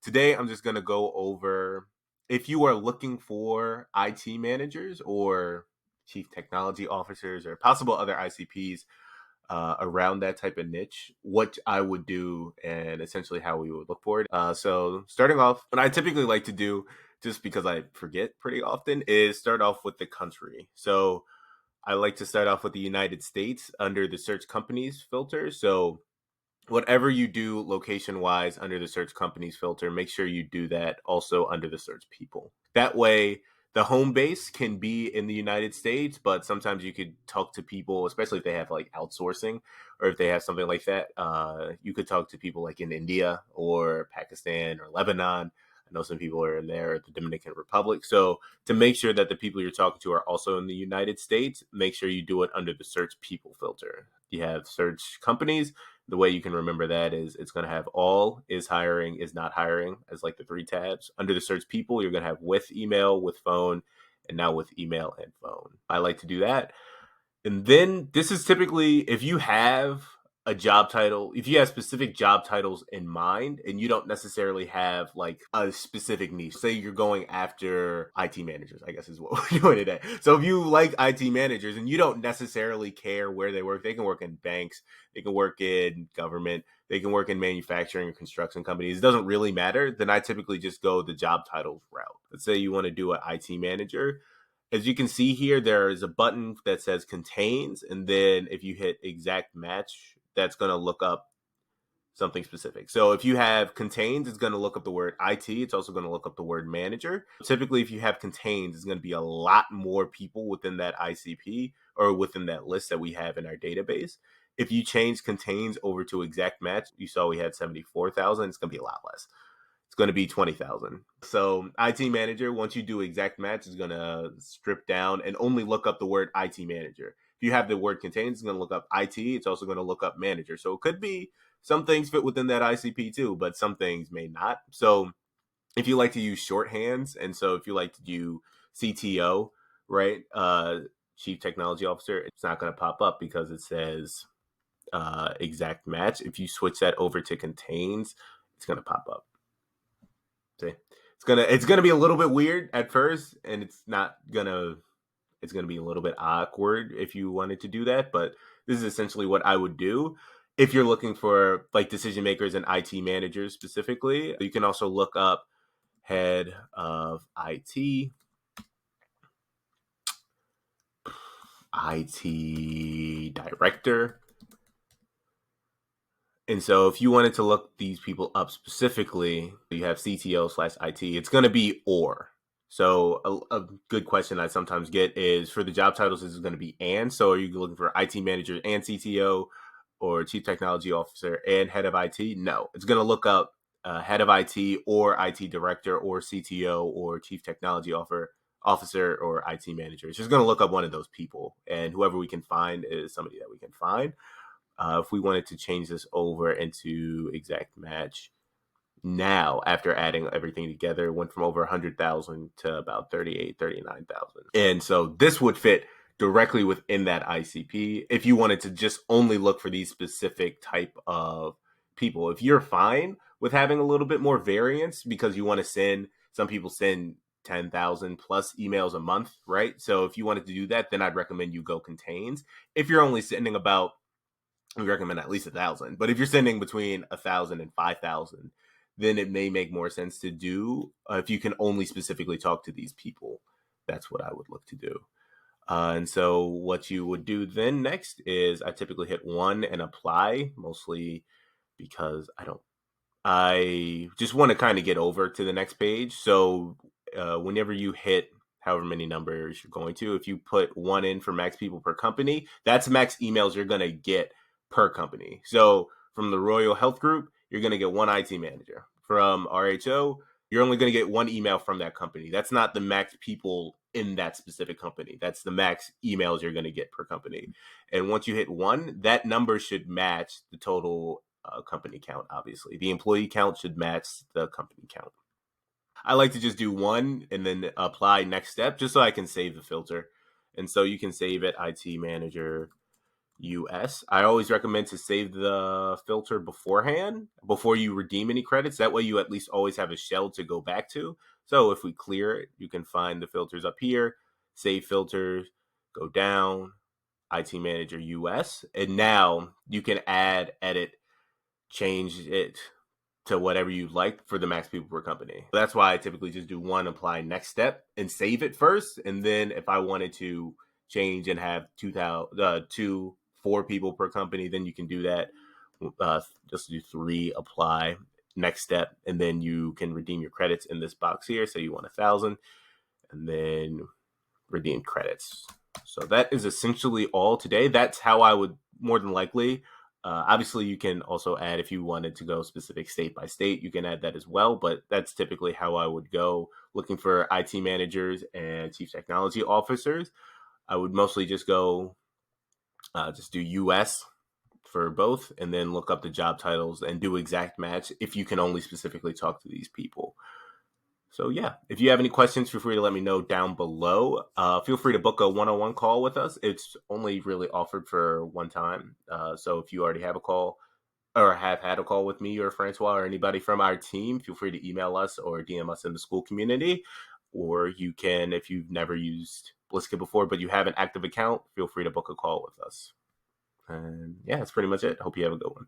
Today, I'm just going to go over if you are looking for IT managers or chief technology officers or possible other ICPs around that type of niche, what I would do and essentially how we would look for it. So, starting off, what I typically like to do, just because I forget pretty often, is start off with the country. So, I like to start off with the United States under the search companies filter. So, whatever you do location wise under the search companies filter, make sure you do that also under the search people. That way, the home base can be in the United States, but sometimes you could talk to people, especially if they have like outsourcing or if they have something like that. You could talk to people like in India or Pakistan or Lebanon. I know some people are in there, the Dominican Republic. So, to make sure that the people you're talking to are also in the United States, make sure you do it under the search people filter. You have search companies. The way you can remember that is it's going to have all, is hiring, is not hiring as like the three tabs. Under the search people, you're going to have with email, with phone, and now with email and phone. I like to do that. And then this is typically if you have a job title, if you have specific job titles in mind and you don't necessarily have like a specific niche, say you're going after IT managers, I guess is what we're doing today. So if you like IT managers and you don't necessarily care where they work, they can work in banks, they can work in government, they can work in manufacturing or construction companies. It doesn't really matter. Then I typically just go the job titles route. Let's say you want to do an IT manager. As you can see here, there is a button that says contains, and then if you hit exact match, that's going to look up something specific. So if you have contains, it's going to look up the word IT. It's also going to look up the word manager. Typically, if you have contains, it's going to be a lot more people within that ICP or within that list that we have in our database. If you change contains over to exact match, you saw we had 74,000. It's going to be a lot less. It's going to be 20,000. So IT manager, once you do exact match, is going to strip down and only look up the word IT manager. If you have the word contains, it's going to look up IT. It's also going to look up manager. So it could be some things fit within that ICP too, but some things may not. So if you like to use shorthands, and so if you like to do CTO, right, Chief Technology Officer, it's not going to pop up because it says exact match. If you switch that over to contains, it's going to pop up. See, it's gonna be a little bit weird at first, and it's gonna be a little bit awkward if you wanted to do that. But this is essentially what I would do if you're looking for like decision makers and IT managers specifically. You can also look up head of IT director. And so if you wanted to look these people up specifically, you have CTO/IT. It's going to be or. So a good question I sometimes get is for the job titles, is it going to be and? So are you looking for IT manager and CTO or chief technology officer and head of IT? No, it's going to look up head of IT or IT director or CTO or chief technology officer or IT manager. It's just going to look up one of those people, and whoever we can find is somebody that we can find. If we wanted to change this over into exact match now, after adding everything together, it went from over 100,000 to about 38, 39,000. And so this would fit directly within that ICP if you wanted to just only look for these specific type of people. If you're fine with having a little bit more variance because you want to send, some people send 10,000 plus emails a month, right? So if you wanted to do that, then I'd recommend you go contains. If you're only sending about, we recommend at least 1,000. But if you're sending between 1,000 and 5,000, then it may make more sense to do if you can only specifically talk to these people. That's what I would look to do. And so what you would do then next is I typically hit 1 and apply, mostly because I just want to kind of get over to the next page. So whenever you hit however many numbers you're going to, if you put 1 in for max people per company, that's max emails you're going to get per company. So from the Royal Health Group, you're going to get 1 IT manager. From RHO, you're only going to get 1 email from that company. That's not the max people in that specific company. That's the max emails you're going to get per company. And once you hit 1, that number should match the total company count, obviously. The employee count should match the company count. I like to just do 1 and then apply next step just so I can save the filter. And so you can save it IT manager US. I always recommend to save the filter beforehand before you redeem any credits. That way you at least always have a shell to go back to. So if we clear it, you can find the filters up here, save filters, go down, IT Manager US, and now you can add, edit, change it to whatever you like for the max people per company. That's why I typically just do one, apply next step and save it first. And then if I wanted to change and have 4 people per company, then you can do that. Just do 3, apply next step, and then you can redeem your credits in this box here. Say you want 1,000, and then redeem credits. So that is essentially all today. That's how I would more than likely. Obviously, you can also add if you wanted to go specific state by state, you can add that as well. But that's typically how I would go looking for IT managers and chief technology officers. I would mostly just go, just do US for both, and then look up the job titles and do exact match if you can only specifically talk to these people. So yeah, if you have any questions, feel free to let me know down below. Feel free to book a one-on-one call with us. It's only really offered for one time. So if you already have a call or have had a call with me or Francois or anybody from our team, feel free to email us or DM us in the school community. Or you can, if you've never used ListKit before, but you have an active account, feel free to book a call with us. And yeah, that's pretty much it. Hope you have a good one.